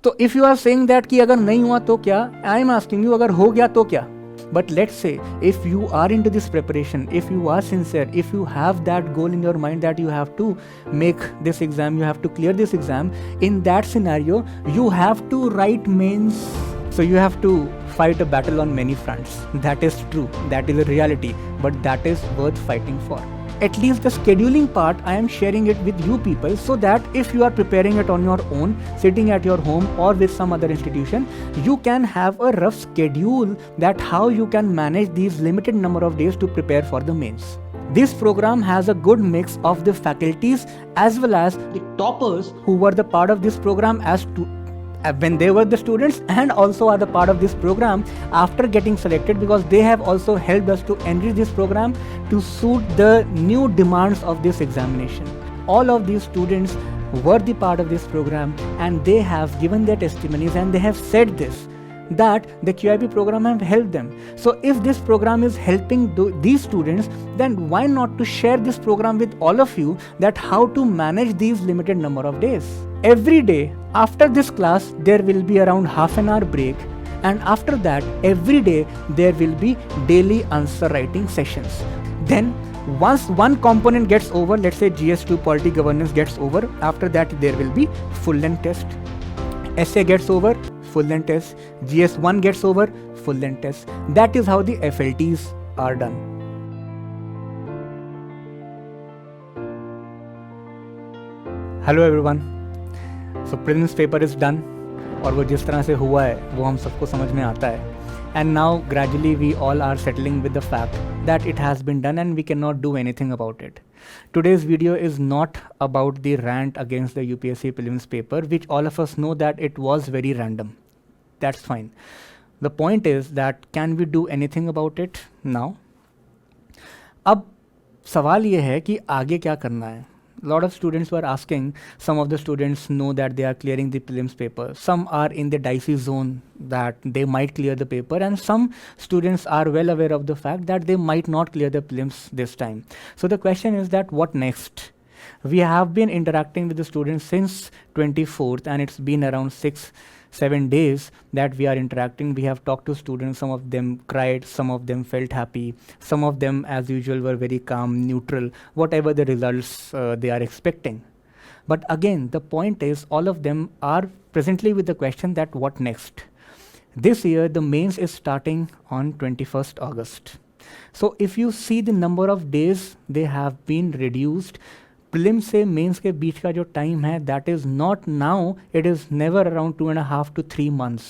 तो if you are saying that कि अगर नहीं हुआ तो क्या, आई एम आस्किंग यू अगर हो गया तो क्या. But let's say if you are into this preparation, if you are sincere, if you have that goal in your mind that you have to make this exam, you have to clear this exam, in that scenario you have to write mains. So you have to fight a battle on many fronts. That is true, that is a reality, but that is worth fighting for. At least the scheduling part I am sharing it with you people, so that if you are preparing it on your own, sitting at your home or with some other institution, you can have a rough schedule that how you can manage these limited number of days to prepare for the mains. This program has a good mix of the faculties as well as the toppers who were the part of this program as to when they were the students, and also are the part of this program after getting selected, because they have also helped us to enrich this program to suit the new demands of this examination. All of these students were the part of this program, and they have given their testimonies and they have said this, that the QIP program have helped them. So if this program is helping these students, then why not to share this program with all of you, that how to manage these limited number of days. Every day after this class there will be around half an hour break, and after that every day there will be daily answer writing sessions. Then once one component gets over, let's say GS2 polity governance gets over, after that there will be full length test. Essay gets over, full length test. GS1 gets over, full length test. That is how the FLTs are done. Hello everyone. So prelims paper is done, और वो जिस तरह से हुआ है वो हम सबको समझ में आता है. And now gradually we all are settling with the fact that it has been done and we cannot do anything about it. Today's video is not about the rant against the UPSC Prelims paper, which all of us know that it was very random. That's fine. The point is that can we do anything about it now? अब सवाल ये है कि आगे क्या करना है. Lot of students were asking, some of the students know that they are clearing the prelims paper, some are in the dicey zone that they might clear the paper, and some students are well aware of the fact that they might not clear the prelims this time. So the question is that what next? We have been interacting with the students since 24th, and it's been around 6-7 days that we are interacting. We have talked to students, some of them cried, some of them felt happy, some of them as usual were very calm, neutral, whatever the results they are expecting. But again, the point is all of them are presently with the question that what next? This year the mains is starting on 21st August. So if you see the number of days they have been reduced, prelims से mains के बीच का जो time है that is not now, it is never around 2.5 to 3 months.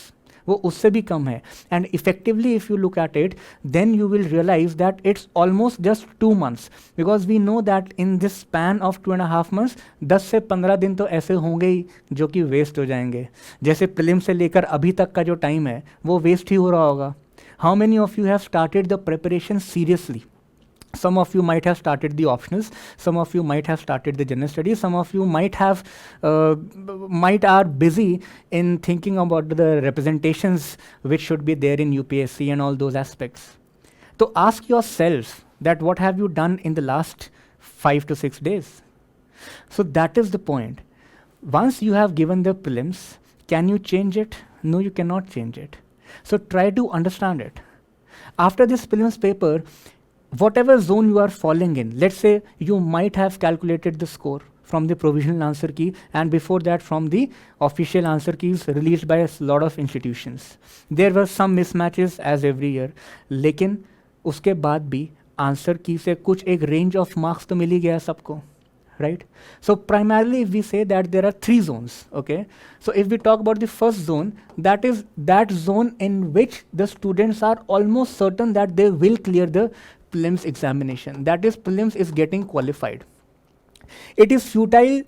वो उससे भी कम है. And effectively if you look at it then you will realise that it's almost just 2 months, because we know that in this span of 2.5 months 10 से 15 दिन तो ऐसे होंगे ही जो कि वेस्ट हो जाएंगे. जैसे प्रीलिम्स से लेकर अभी तक का जो टाइम है वो वेस्ट ही हो रहा होगा. How many of you have started the preparation seriously? Some of you might have started the optionals, some of you might have started the general studies, some of you might are busy in thinking about the representations which should be there in UPSC and all those aspects. So ask yourself that what have you done in the last 5 to 6 days? So that is the point. Once you have given the prelims, can you change it? No, you cannot change it. So try to understand it. After this prelims paper, whatever zone you are falling in, let's say you might have calculated the score from the provisional answer key, and before that from the official answer keys released by a lot of institutions. There were some mismatches as every year, लेकिन उसके बाद भी answer की से कुछ एक range of marks तो मिल ही गया सबको, right? So primarily we say that there are 3 zones, okay? So if we talk about the first zone, that is that zone in which the students are almost certain that they will clear the prelims examination. That is, prelims is getting qualified. It is futile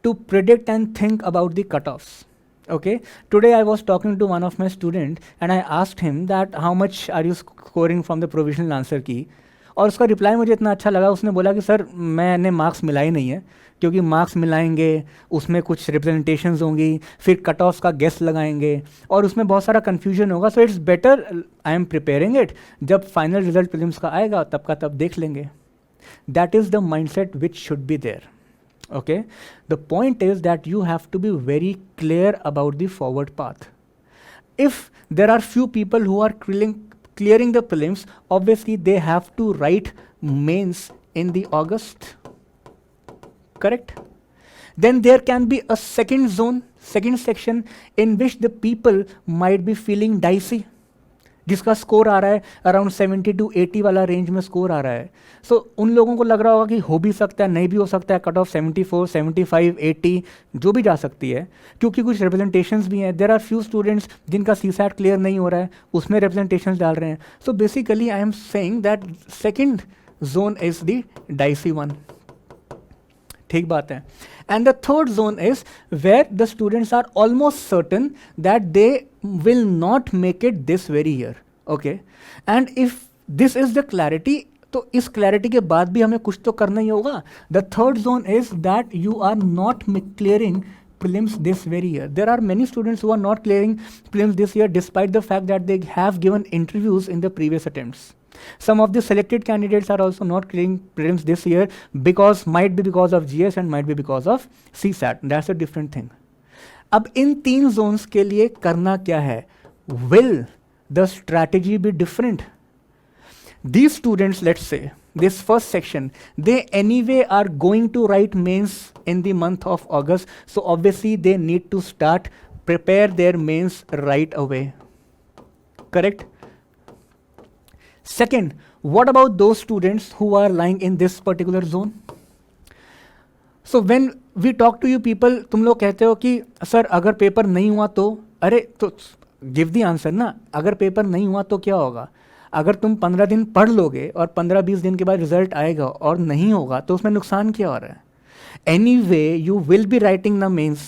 to predict and think about the cutoffs. Okay, today I was talking to one of my students and I asked him that how much are you scoring from the provisional answer key, और उसका reply मुझे इतना अच्छा लगा. उसने बोला कि sir मैंने मार्क्स मिलाई नहीं है, क्योंकि मार्क्स मिलाएंगे उसमें कुछ रिप्रेजेंटेशंस होंगी, फिर कट ऑफ का गेस लगाएंगे और उसमें बहुत सारा कन्फ्यूजन होगा. So it's better I am preparing it, जब फाइनल रिजल्ट प्रीलिम्स का आएगा तब का तब देख लेंगे. That is the mindset which should be there. Okay, the point is that you have to be very clear about the forward path. If there are few people who are clearing the prelims, obviously they have to write mains in the August, correct? Then there can be a second zone, second section in which the people might be feeling dicey, जिसका score आ रहा है around 70 to 80 वाला range में score आ रहा है. सो उन लोगों को लग रहा होगा कि हो भी सकता है, नहीं भी हो सकता है, कट ऑफ 74, 75, 80 जो भी जा सकती है, क्योंकि कुछ रिप्रेजेंटेशंस भी हैं. देयर आर फ्यू स्टूडेंट्स जिनका सीसैट क्लियर नहीं हो रहा है, उसमें रिप्रेजेंटेशंस डाल रहे हैं. So basically I am saying that second zone is the dicey one. ठीक बात है. And the third zone is where the students are almost certain that they will not make it this very year. Okay, and if this is the clarity, तो इस clarity के बाद भी हमें कुछ तो करना ही होगा. The third zone is that you are not clearing prelims this very year. There are many students who are not clearing prelims this year despite the fact that they have given interviews in the previous attempts. Some of the selected candidates are also not clearing prelims this year might be because of GS and might be because of CSAT. That's a different thing. अब इन तीन zones के लिए करना क्या है? Will the strategy be different? These students, let's say, this first section, they anyway are going to write mains in the month of August. So obviously they need to prepare their mains right away. Correct? Second, what about those students who are lying in this particular zone? So when we talk to you people, तुम लोग कहते हो कि sir अगर paper नहीं हुआ तो, अरे तो गिव दी आंसर ना. अगर पेपर नहीं हुआ तो क्या होगा? अगर तुम 15 दिन पढ़ लोगे और 15-20 दिन के बाद रिजल्ट आएगा और नहीं होगा तो उसमें नुकसान क्या हो रहा है? Anyway, you will be writing the mains.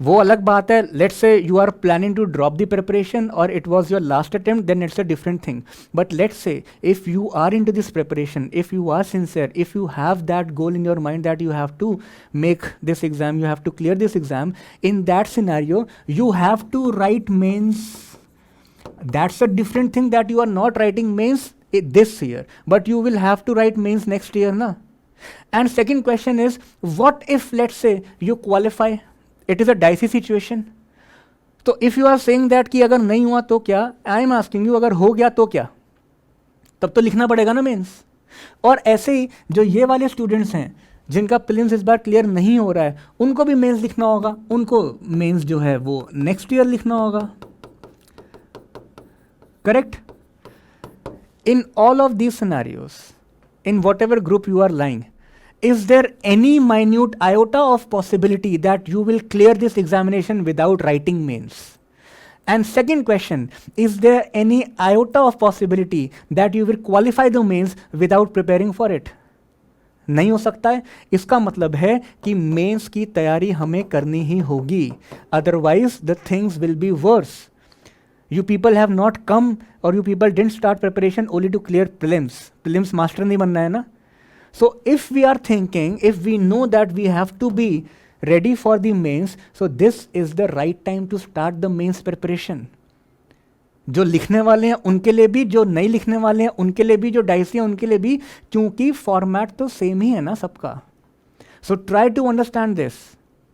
वो अलग बात है. Let's say you are planning to drop the preparation और it was your last attempt, then it's a different thing. But let's say if you are into this preparation, if you are sincere, if you have that goal in your mind that you have to make this exam, you have to clear this exam, in that scenario you have to write mains. That's a different thing that you are not writing mains this year, but you will have to write mains next year na. And second question is, what if let's say you qualify? It is a dicey situation. तो if you are saying that कि अगर नहीं हुआ तो क्या, I am asking you अगर हो गया तो क्या? तब तो लिखना पड़ेगा ना मेंस. और ऐसे ही जो ये वाले स्टूडेंट्स हैं जिनका प्रीलिम्स इस बार क्लियर नहीं हो रहा है, उनको भी मेंस लिखना होगा. उनको मेंस जो है वो नेक्स्ट ईयर लिखना होगा. Correct? In all of these scenarios, in whatever group you are lying, is there any minute iota of possibility that you will clear this examination without writing mains? And second question, is there any iota of possibility that you will qualify the mains without preparing for it? नहीं हो सकता है. इसका मतलब है कि mains की तैयारी हमें करनी ही होगी, otherwise the things will be worse. You people have not come or you people didn't start preparation only to clear prelims. Prelims master नहीं बनना है ना. So if we are thinking, if we know that we have to be ready for the mains, so this is the right time to start the mains preparation. जो लिखने वाले हैं उनके लिए भी, जो नहीं लिखने वाले हैं उनके लिए भी, जो डाइसी हैं उनके लिए भी, क्योंकि फॉर्मेट तो सेम ही है ना सबका. So try to understand this,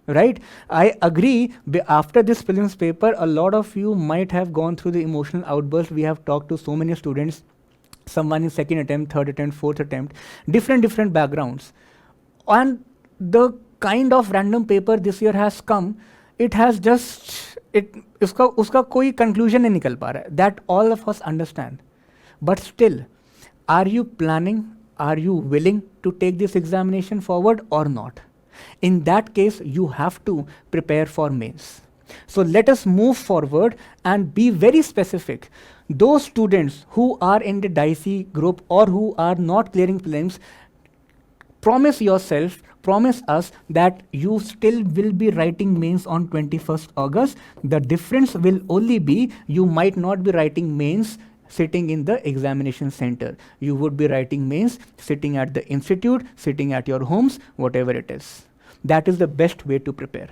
right? I agree, after this prelims paper, a lot of you might have gone through the emotional outburst. We have talked to so many students. Someone in second attempt, third attempt, fourth attempt, different backgrounds, and the kind of random paper this year has come, it has just उसका कोई conclusion नहीं निकल पा रहा है. That all of us understand, but still, are you planning? Are you willing to take this examination forward or not? In that case, you have to prepare for mains. So let us move forward and be very specific. Those students who are in the dicey group or who are not clearing prelims, promise yourself, promise us that you still will be writing mains on 21st August. The difference will only be you might not be writing mains sitting in the examination center. You would be writing mains sitting at the institute, sitting at your homes, whatever it is. That is the best way to prepare.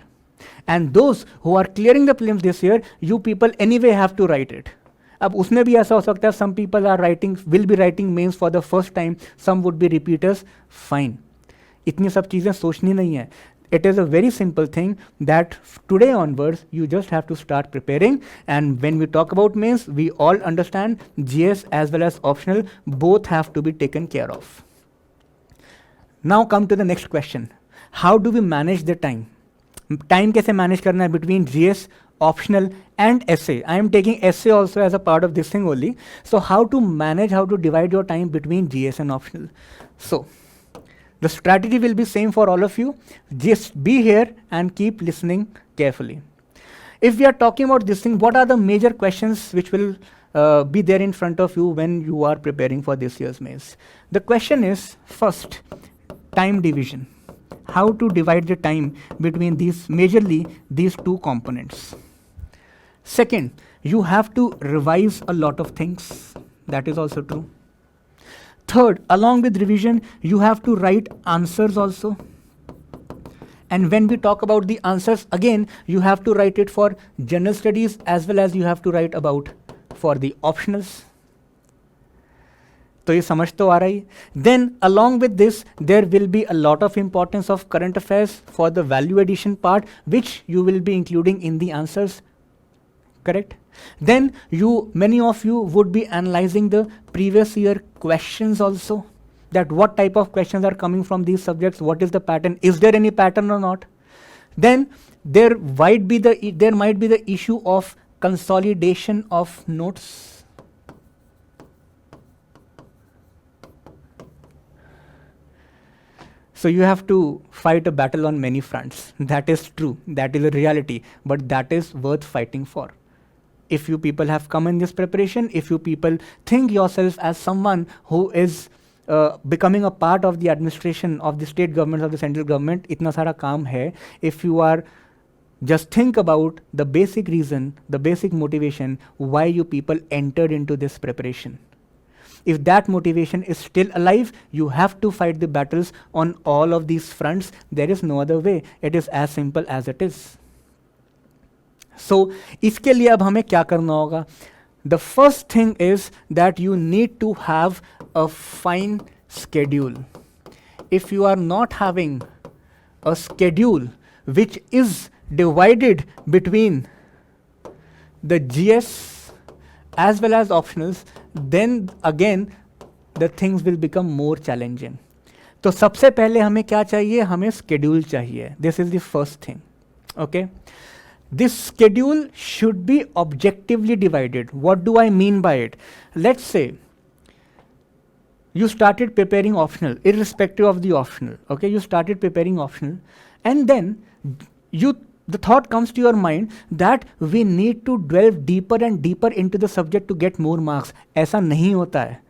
And those who are clearing the prelims this year, you people anyway have to write it. अब उसमें भी ऐसा हो सकता है, some people are writing, will be writing mains for the first time, some would be repeaters, fine. इतनी सब चीज़ें सोचनी नहीं है. It is a very simple thing that today onwards you just have to start preparing, and when we talk about mains, we all understand GS as well as optional both have to be taken care of. Now come to the next question. How do we manage the time? Time कैसे manage करना है between GS, optional and essay? I am taking essay also as a part of this thing only. So how to manage, how to divide your time between GS and optional? So the strategy will be same for all of you. Just be here and keep listening carefully. If we are talking about this thing, what are the major questions which will be there in front of you when you are preparing for this year's mains? The question is, first, time division. How to divide the time between majorly these two components. Second, you have to revise a lot of things. That is also true. Third, along with revision, you have to write answers also. And when we talk about the answers, again, you have to write it for general studies as well as you have to write about for the optionals. तो ये समझ तो आ रही है. Then along with this, there will be a lot of importance of current affairs for the value addition part, which you will be including in the answers. Correct? Then many of you would be analyzing the previous year questions also, that what type of questions are coming from these subjects, what is the pattern, is there any pattern or not. Then there might be the issue of consolidation of notes. So you have to fight a battle on many fronts. That is true, that is a reality, but that is worth fighting for. If you people have come in this preparation, if you people think yourself as someone who is becoming a part of the administration of the state government, of the central government, itna sara kaam hai. If you are just think about the basic reason, the basic motivation why you people entered into this preparation. If that motivation is still alive, you have to fight the battles on all of these fronts. There is no other way. It is as simple as it is. So इसके लिए अब हमें क्या करना होगा? The first thing is that you need to have a fine schedule. If you are not having a schedule which is divided between the GS as well as optionals, then again the things will become more challenging. तो सबसे पहले हमें क्या चाहिए? हमें schedule चाहिए. This is the first thing. Okay? This schedule should be objectively divided. What do I mean by it? Let's say you started preparing optional, irrespective of the optional. Okay, you started preparing optional, and then the thought comes to your mind that we need to delve deeper and deeper into the subject to get more marks. ऐसा नहीं होता है.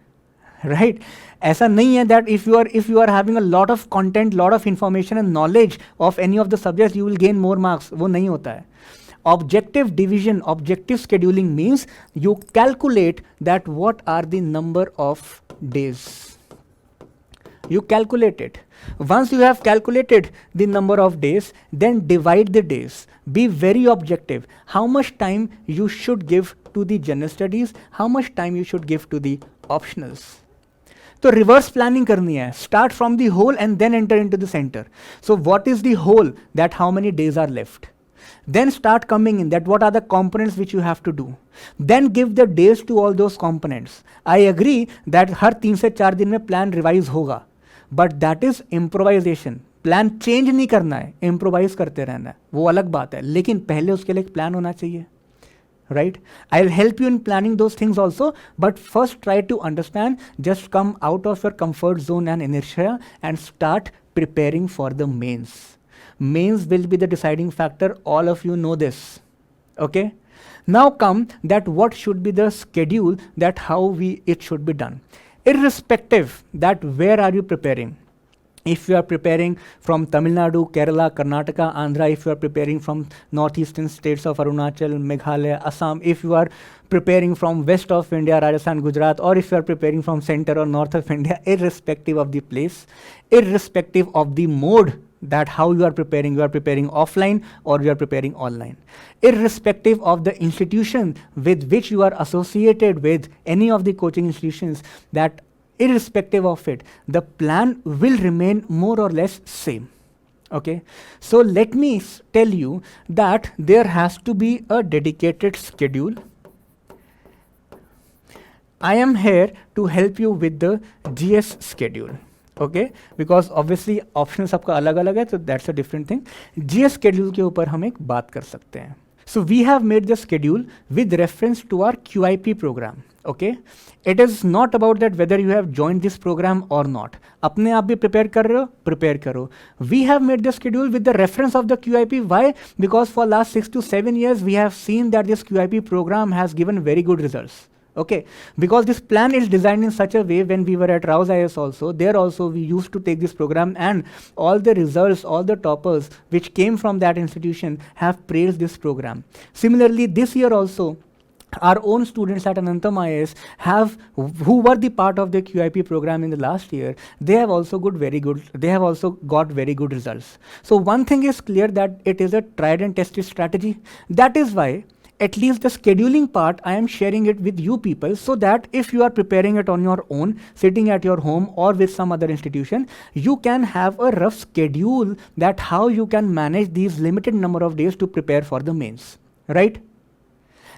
Right? ऐसा नहीं है that if you are having a lot of content, lot of information and knowledge of any of the subjects, you will gain more marks. वो नहीं होता है. Objective division, objective scheduling means you calculate that what are the number of days. You calculate it. Once you have calculated the number of days, then divide the days. Be very objective. How much time you should give to the general studies, how much time you should give to the optionals. तो reverse planning करनी है. Start from the whole end then enter into the centre. So what is the whole? That how many days are left. Then start coming in that what are the components which you have to do. Then give the days to all those components. I agree that हर 3 से 4 दिन में plan revise होगा, but that is improvisation. Plan change नहीं करना है, improvise करते रहना है, वो अलग बात है, लेकिन पहले उसके लिए एक plan होना चाहिए. Right? I'll help you in planning those things also, but first try to understand, just come out of your comfort zone and inertia and start preparing for the mains. Mains will be the deciding factor. All of you know this. Okay? Now come that what should be the schedule, that how it should be done. Irrespective that where are you preparing. If you are preparing from Tamil Nadu, Kerala, Karnataka, Andhra, if you are preparing from northeastern states of Arunachal, Meghalaya, Assam, if you are preparing from west of India, Rajasthan, Gujarat, or if you are preparing from center or north of India, irrespective of the place, irrespective of the mode, that how you are preparing offline or you are preparing online. Irrespective of the institution with which you are associated with, any of the coaching institutions, that irrespective of it, the plan will remain more or less same. Okay, so let me tell you that there has to be a dedicated schedule. I am here to help you with the GS schedule. Okay, because obviously option सबका अलग अलग है, so that's a different thing. GS schedule के ऊपर हम एक बात कर सकते हैं. So we have made the schedule with reference to our QIP program. Okay, it is not about that whether you have joined this program or not. अपने आप भी prepare कर रहे हो, prepare करो. We have made the schedule with the reference of the QIP. Why? Because for last 6 to 7 years we have seen that this QIP program has given very good results. Okay, because this plan is designed in such a way. When we were at Rouse IAS also, there also we used to take this program, and all the results, all the toppers which came from that institution have praised this program. Similarly, this year also, our own students at Anantam IAS who were the part of the QIP program in the last year, they have also got very good results. So one thing is clear, that it is a tried and tested strategy. That is why at least the scheduling part, I am sharing it with you people, so that if you are preparing it on your own, sitting at your home or with some other institution, you can have a rough schedule that how you can manage these limited number of days to prepare for the mains, right?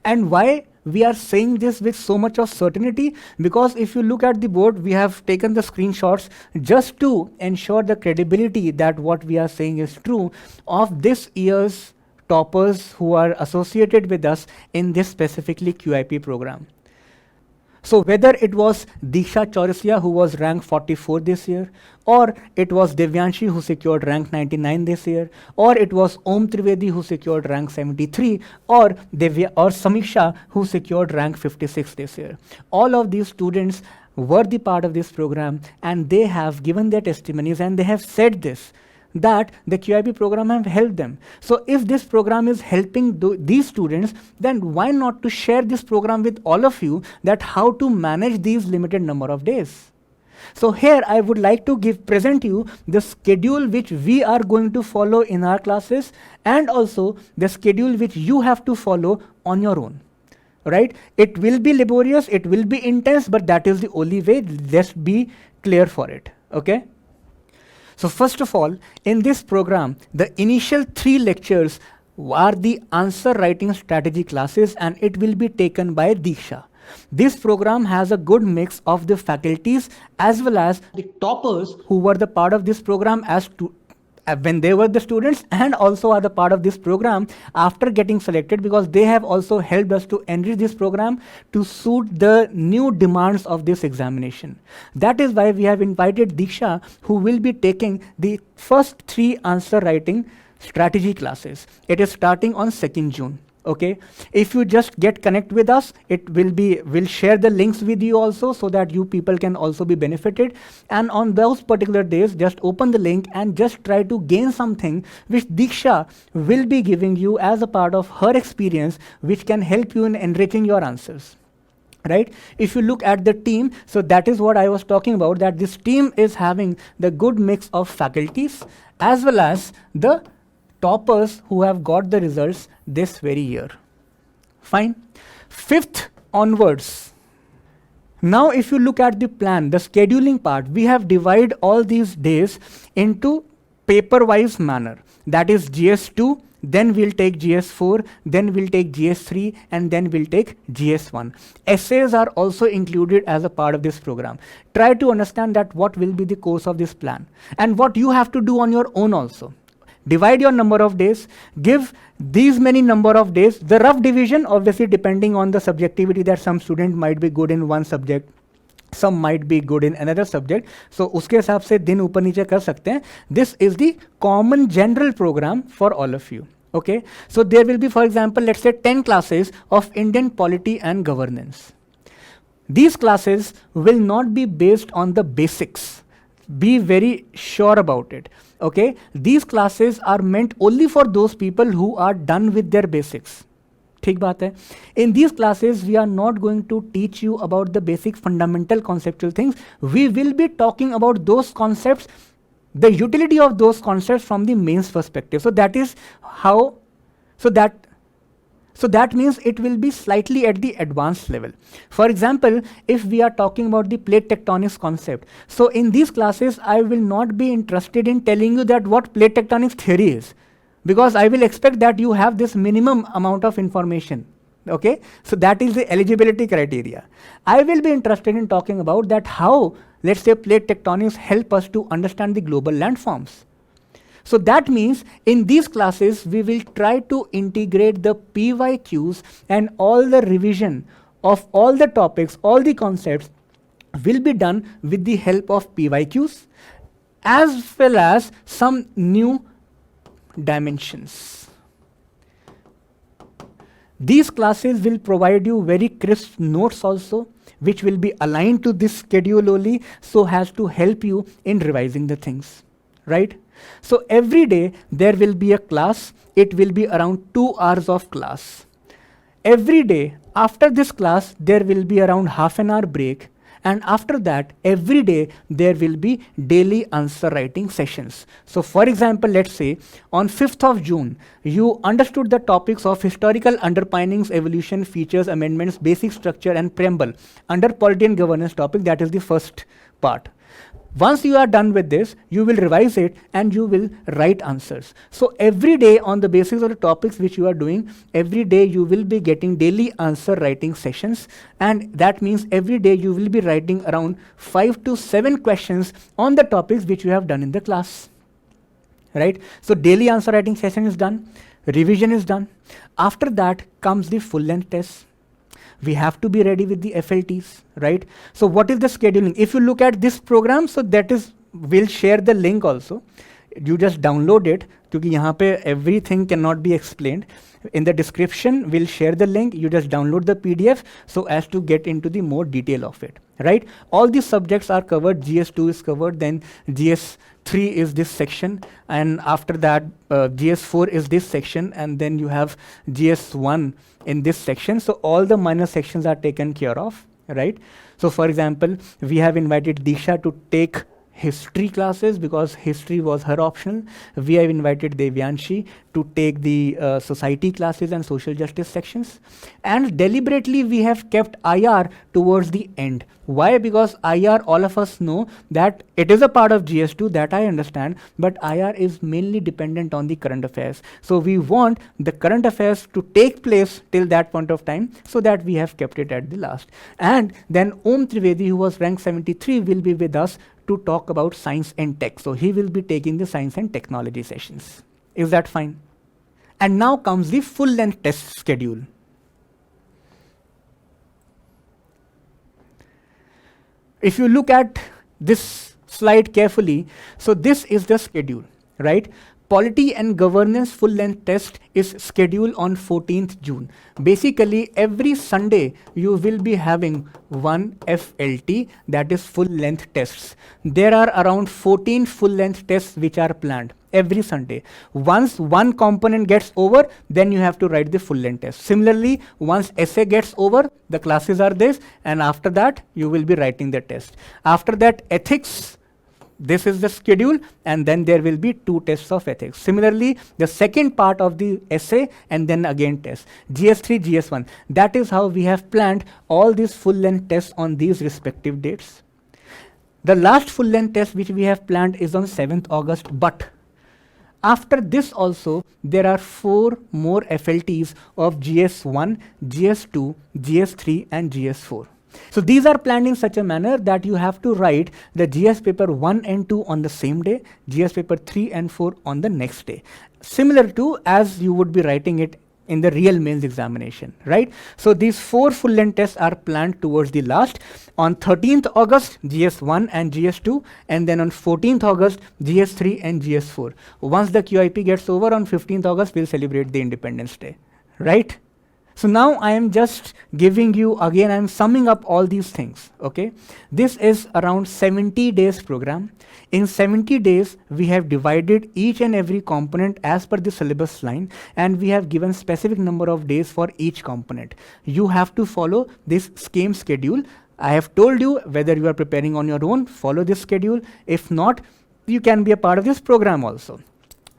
And why we are saying this with so much of certainty? Because if you look at the board, we have taken the screenshots just to ensure the credibility that what we are saying is true of this year's toppers who are associated with us in this specifically QIP program. So whether it was Diksha Chaurasia who was rank 44 this year, or it was Devyanshi who secured rank 99 this year, or it was Om Trivedi who secured rank 73, or Samiksha who secured rank 56 this year. All of these students were the part of this program, and they have given their testimonies, and they have said this, that the QIP program have helped them. So if this program is helping these students, then why not to share this program with all of you, that how to manage these limited number of days. So here I would like to present you the schedule which we are going to follow in our classes, and also the schedule which you have to follow on your own. Right? It will be laborious, it will be intense, but that is the only way. Let's be clear for it. Okay? So first of all, in this program, the initial 3 lectures are the answer writing strategy classes, and it will be taken by Diksha. This program has a good mix of the faculties as well as the toppers who were the part of this program when they were the students, and also are the part of this program after getting selected, because they have also helped us to enrich this program to suit the new demands of this examination. That is why we have invited Diksha, who will be taking the first 3 answer writing strategy classes. It is starting on 2nd June. Okay, if you just get connect with us, we'll share the links with you also, so that you people can also be benefited. And on those particular days, just open the link and just try to gain something which Diksha will be giving you as a part of her experience, which can help you in enriching your answers. Right? If you look at the team, so that is what I was talking about, that this team is having the good mix of faculties as well as the toppers who have got the results this very year. Fine. 5th onwards. Now if you look at the plan, the scheduling part, we have divided all these days into paper-wise manner. That is GS2, then we'll take GS4, then we'll take GS3, and then we'll take GS1. Essays are also included as a part of this program. Try to understand that what will be the course of this plan, and what you have to do on your own also. Divide your number of days, give these many number of days. The rough division, obviously depending on the subjectivity, that some student might be good in one subject, some might be good in another subject. So uske hisab se din upar niche kar sakte hain. This is the common general program for all of you. Okay, so there will be, for example, let's say 10 classes of Indian polity and governance. These classes will not be based on the basics. Be very sure about it. Okay, these classes are meant only for those people who are done with their basics. ठीक बात है. In these classes, we are not going to teach you about the basic fundamental conceptual things. We will be talking about those concepts, the utility of those concepts from the mains perspective. So that is how, So that means it will be slightly at the advanced level. For example, if we are talking about the plate tectonics concept, so in these classes, I will not be interested in telling you that what plate tectonics theory is, because I will expect that you have this minimum amount of information. Okay, so that is the eligibility criteria. I will be interested in talking about that how, let's say, plate tectonics help us to understand the global landforms. So that means in these classes, we will try to integrate the PYQs, and all the revision of all the topics, all the concepts will be done with the help of PYQs, as well as some new dimensions. These classes will provide you very crisp notes also, which will be aligned to this schedule only, so as to help you in revising the things, right? So every day there will be a class. It will be around 2 hours of class. Every day after this class, there will be around half an hour break. And after that, every day there will be daily answer writing sessions. So for example, let's say on 5th of June, you understood the topics of historical underpinnings, evolution, features, amendments, basic structure, and preamble under polity and governance topic. That is the first part. Once you are done with this, you will revise it and you will write answers. So every day, on the basis of the topics which you are doing, every day you will be getting daily answer writing sessions. And that means every day you will be writing around 5 to 7 questions on the topics which you have done in the class. Right? So daily answer writing session is done, revision is done. After that comes the full length test. We have to be ready with the FLTs, right? So what is the scheduling? If you look at this program, so that is, we'll share the link also. You just download it, because यहाँ पे everything cannot be explained. In the description, we'll share the link. You just download the PDF so as to get into the more detail of it, right? All these subjects are covered. GS2 is covered, then GS3 is this section, and after that GS4 is this section, and then you have GS1 in this section. So all the minor sections are taken care of, right? So for example, we have invited Disha to take history classes because history was her optional. We have invited Devyanshi to take the society classes and social justice sections. And deliberately we have kept IR towards the end. Why? Because IR, all of us know that it is a part of GS2, that I understand, but IR is mainly dependent on the current affairs. So we want the current affairs to take place till that point of time, so that we have kept it at the last. And then Om Trivedi, who was rank 73, will be with us to talk about science and tech. So he will be taking the science and technology sessions. Is that fine? And now comes the full length test schedule. If you look at this slide carefully, so this is the schedule, right? Polity and governance full length test is scheduled on 14th June. Basically, every Sunday you will be having one FLT, that is full length tests. There are around 14 full length tests which are planned every Sunday. Once one component gets over, then you have to write the full length test. Similarly, once essay gets over, the classes are this, and after that you will be writing the test. After that, ethics. This is the schedule, and then there will be 2 tests of ethics. Similarly, the second part of the essay, and then again test. GS3, GS1. That is how we have planned all these full length tests on these respective dates. The last full length test which we have planned is on 7th August, but after this also, there are 4 more FLTs of GS1, GS2, GS3 and GS4. So these are planned in such a manner that you have to write the GS paper 1 and 2 on the same day, GS paper 3 and 4 on the next day. Similar to as you would be writing it in the real mains examination, right? So these 4 full length tests are planned towards the last. On 13th August, GS1 and GS2, and then on 14th August, GS3 and GS4. Once the QIP gets over on 15th August, we'll celebrate the Independence Day, right? So now I am just giving you, again, I am summing up all these things, okay? This is around 70 days program. In 70 days, we have divided each and every component as per the syllabus line, and we have given specific number of days for each component. You have to follow this scheme schedule. I have told you whether you are preparing on your own, follow this schedule. If not, you can be a part of this program also.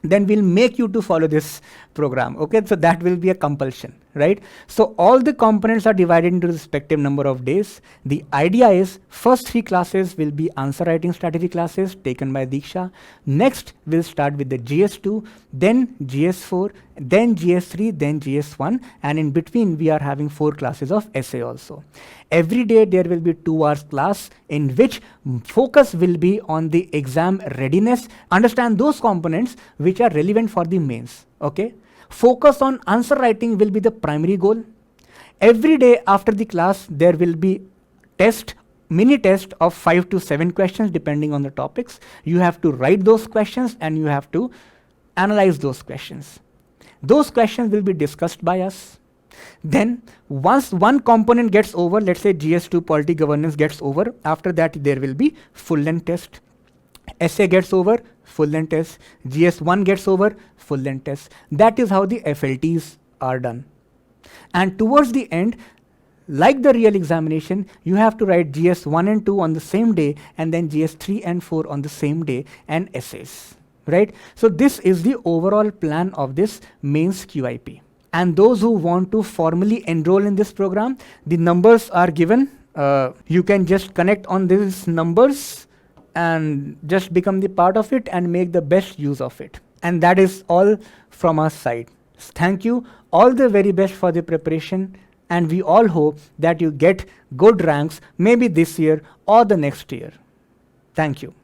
Then we'll make you to follow this program, okay? So that will be a compulsion, right? So all the components are divided into respective number of days. The idea is first 3 classes will be answer writing strategy classes taken by Diksha. Next we'll start with the GS2, then GS4, then GS3, then GS1, and in between we are having 4 classes of essay also. Every day there will be 2 hours class in which focus will be on the exam readiness. Understand those components which are relevant for the mains, okay? Focus on answer writing will be the primary goal. Every day after the class, there will be mini test of 5 to 7 questions depending on the topics. You have to write those questions and you have to analyze those questions. Those questions will be discussed by us. Then once one component gets over, let's say GS2 polity governance gets over, after that there will be full length test. Essay gets over, full length test. GS1 gets over, full length test. That is how the FLTs are done. And towards the end, like the real examination, you have to write GS1 and 2 on the same day, and then GS3 and 4 on the same day, and essays, right? So this is the overall plan of this mains QIP. And those who want to formally enroll in this program, the numbers are given. You can just connect on these numbers and just become the part of it and make the best use of it. And that is all from our side. Thank you. All the very best for the preparation. And we all hope that you get good ranks, maybe this year or the next year. Thank you.